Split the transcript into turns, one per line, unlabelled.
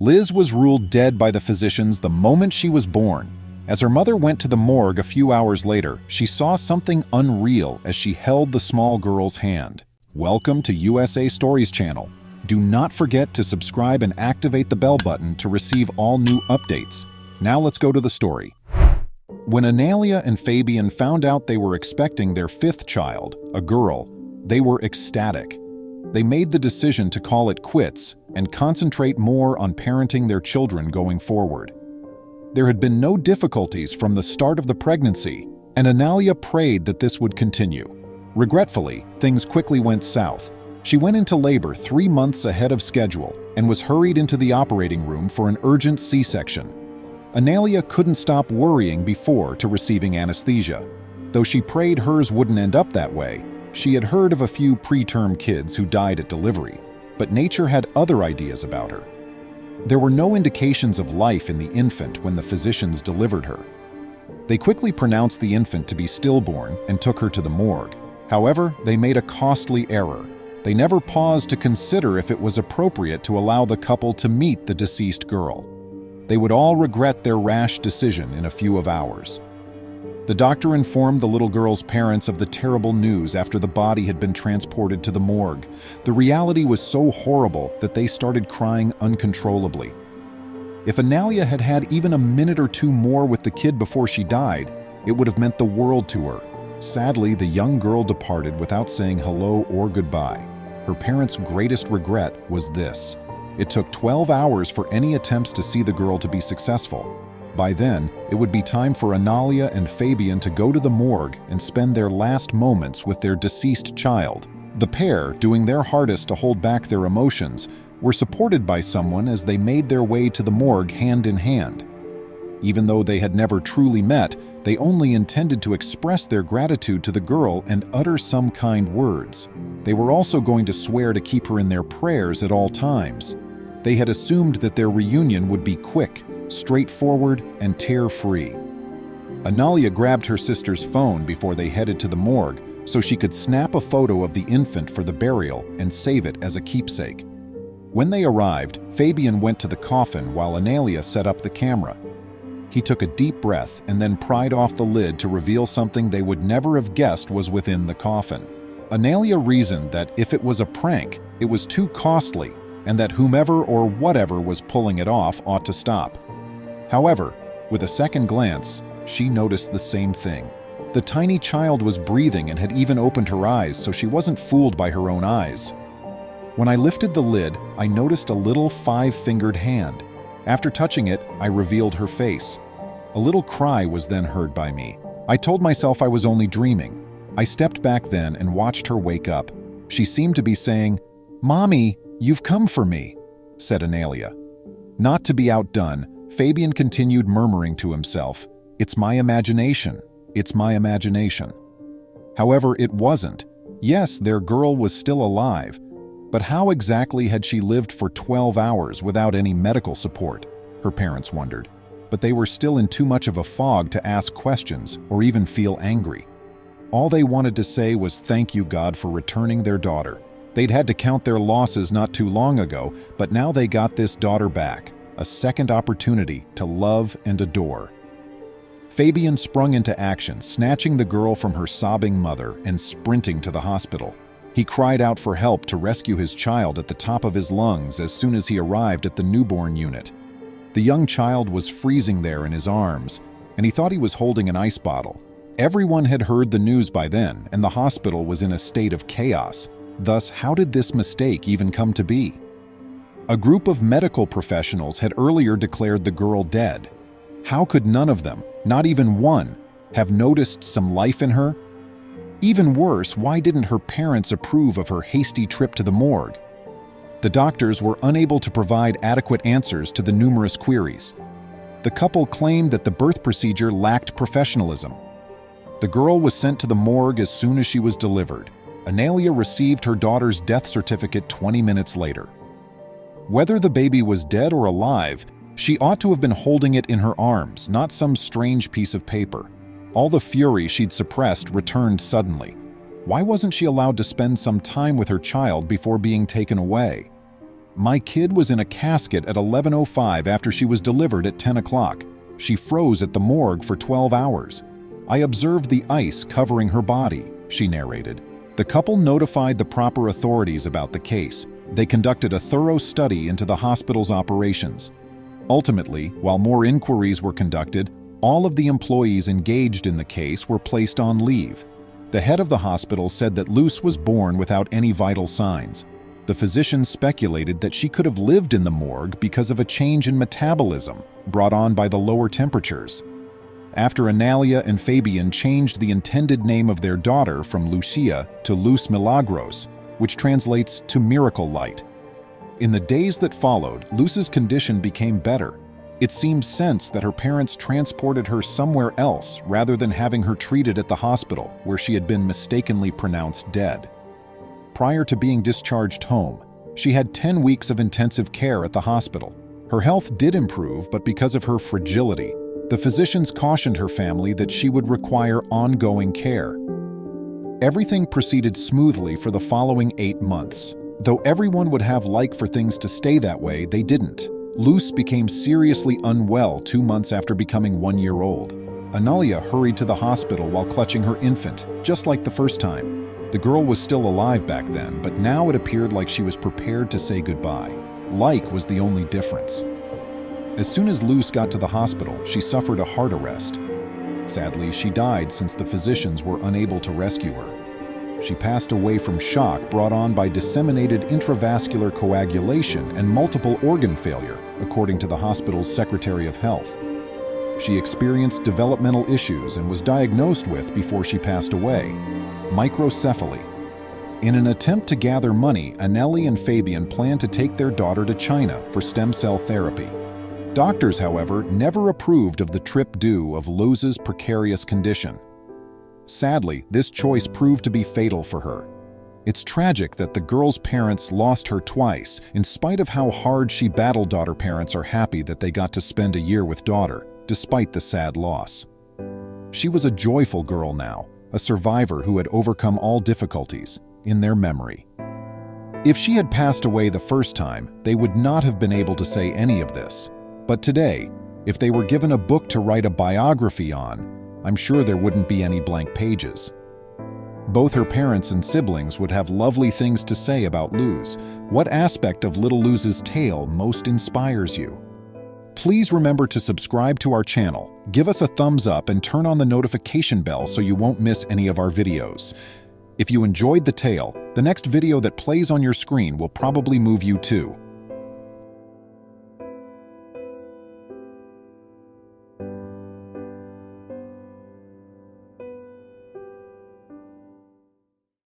Liz was ruled dead by the physicians the moment she was born. As her mother went to the morgue a few hours later, she saw something unreal as she held the small girl's hand. Welcome to USA Stories channel. Do not forget to subscribe and activate the bell button to receive all new updates. Now let's go to the story. When Analia and Fabian found out they were expecting their fifth child, a girl, they were ecstatic. They made the decision to call it quits and concentrate more on parenting their children going forward. There had been no difficulties from the start of the pregnancy, and Analia prayed that this would continue. Regretfully, things quickly went south. She went into labor 3 months ahead of schedule and was hurried into the operating room for an urgent C-section. Analia couldn't stop worrying before to receiving anesthesia. Though she prayed hers wouldn't end up that way, she had heard of a few preterm kids who died at delivery, but nature had other ideas about her. There were no indications of life in the infant when the physicians delivered her. They quickly pronounced the infant to be stillborn and took her to the morgue. However, they made a costly error. They never paused to consider if it was appropriate to allow the couple to meet the deceased girl. They would all regret their rash decision in a few hours. The doctor informed the little girl's parents of the terrible news after the body had been transported to the morgue. The reality was so horrible that they started crying uncontrollably. If Analia had had even a minute or two more with the kid before she died, it would have meant the world to her. Sadly, the young girl departed without saying hello or goodbye. Her parents' greatest regret was this. It took 12 hours for any attempts to see the girl to be successful. By then, it would be time for Analia and Fabian to go to the morgue and spend their last moments with their deceased child. The pair, doing their hardest to hold back their emotions, were supported by someone as they made their way to the morgue hand in hand. Even though they had never truly met, they only intended to express their gratitude to the girl and utter some kind words. They were also going to swear to keep her in their prayers at all times. They had assumed that their reunion would be quick, straightforward, and tear-free. Analia grabbed her sister's phone before they headed to the morgue so she could snap a photo of the infant for the burial and save it as a keepsake. When they arrived, Fabian went to the coffin while Analia set up the camera. He took a deep breath and then pried off the lid to reveal something they would never have guessed was within the coffin. Analia reasoned that if it was a prank, it was too costly, and that whomever or whatever was pulling it off ought to stop. However, with a second glance, she noticed the same thing. The tiny child was breathing and had even opened her eyes, so she wasn't fooled by her own eyes. When I lifted the lid, I noticed a little 5-fingered hand. After touching it, I revealed her face. A little cry was then heard by me. I told myself I was only dreaming. I stepped back then and watched her wake up. She seemed to be saying, "Mommy, you've come for me," said Analia. Not to be outdone, Fabian continued murmuring to himself, "It's my imagination. It's my imagination." However, it wasn't. Yes, their girl was still alive, but how exactly had she lived for 12 hours without any medical support? Her parents wondered. But they were still in too much of a fog to ask questions or even feel angry. All they wanted to say was thank you, God, for returning their daughter. They'd had to count their losses not too long ago, but now they got this daughter back, a second opportunity to love and adore. Fabian sprung into action, snatching the girl from her sobbing mother and sprinting to the hospital. He cried out for help to rescue his child at the top of his lungs as soon as he arrived at the newborn unit. The young child was freezing there in his arms, and he thought he was holding an ice bottle. Everyone had heard the news by then, and the hospital was in a state of chaos. Thus, how did this mistake even come to be? A group of medical professionals had earlier declared the girl dead. How could none of them, not even one, have noticed some life in her? Even worse, why didn't her parents approve of her hasty trip to the morgue? The doctors were unable to provide adequate answers to the numerous queries. The couple claimed that the birth procedure lacked professionalism. The girl was sent to the morgue as soon as she was delivered. Analia received her daughter's death certificate 20 minutes later. Whether the baby was dead or alive, she ought to have been holding it in her arms, not some strange piece of paper. All the fury she'd suppressed returned suddenly. Why wasn't she allowed to spend some time with her child before being taken away? "My kid was in a casket at 11:05 after she was delivered at 10 o'clock. She froze at the morgue for 12 hours. I observed the ice covering her body," she narrated. The couple notified the proper authorities about the case. They conducted a thorough study into the hospital's operations. Ultimately, while more inquiries were conducted, all of the employees engaged in the case were placed on leave. The head of the hospital said that Luce was born without any vital signs. The physicians speculated that she could have lived in the morgue because of a change in metabolism brought on by the lower temperatures. After Analia and Fabian changed the intended name of their daughter from Lucia to Luz Milagros, which translates to miracle light. In the days that followed, Luz's condition became better. It seemed sense that her parents transported her somewhere else rather than having her treated at the hospital, where she had been mistakenly pronounced dead. Prior to being discharged home, she had 10 weeks of intensive care at the hospital. Her health did improve, but because of her fragility, the physicians cautioned her family that she would require ongoing care. Everything proceeded smoothly for the following 8 months. Though everyone would have liked for things to stay that way, they didn't. Luz became seriously unwell 2 months after becoming 1 year old. Analia hurried to the hospital while clutching her infant, just like the first time. The girl was still alive back then, but now it appeared like she was prepared to say goodbye. Like was the only difference. As soon as Luz got to the hospital, she suffered a heart arrest. Sadly, she died since the physicians were unable to rescue her. She passed away from shock brought on by disseminated intravascular coagulation and multiple organ failure, according to the hospital's Secretary of Health. She experienced developmental issues and was diagnosed with, before she passed away, microcephaly. In an attempt to gather money, Anneli and Fabian planned to take their daughter to China for stem cell therapy. Doctors, however, never approved of the trip due of Luz's precarious condition. Sadly, this choice proved to be fatal for her. It's tragic that the girl's parents lost her twice. In spite of how hard she battled, daughter parents are happy that they got to spend a year with daughter, despite the sad loss. She was a joyful girl now, a survivor who had overcome all difficulties, in their memory. If she had passed away the first time, they would not have been able to say any of this. But today, if they were given a book to write a biography on, I'm sure there wouldn't be any blank pages. Both her parents and siblings would have lovely things to say about Luz. What aspect of little Luz's tale most inspires you? Please remember to subscribe to our channel, give us a thumbs up, and turn on the notification bell so you won't miss any of our videos. If you enjoyed the tale, the next video that plays on your screen will probably move you too.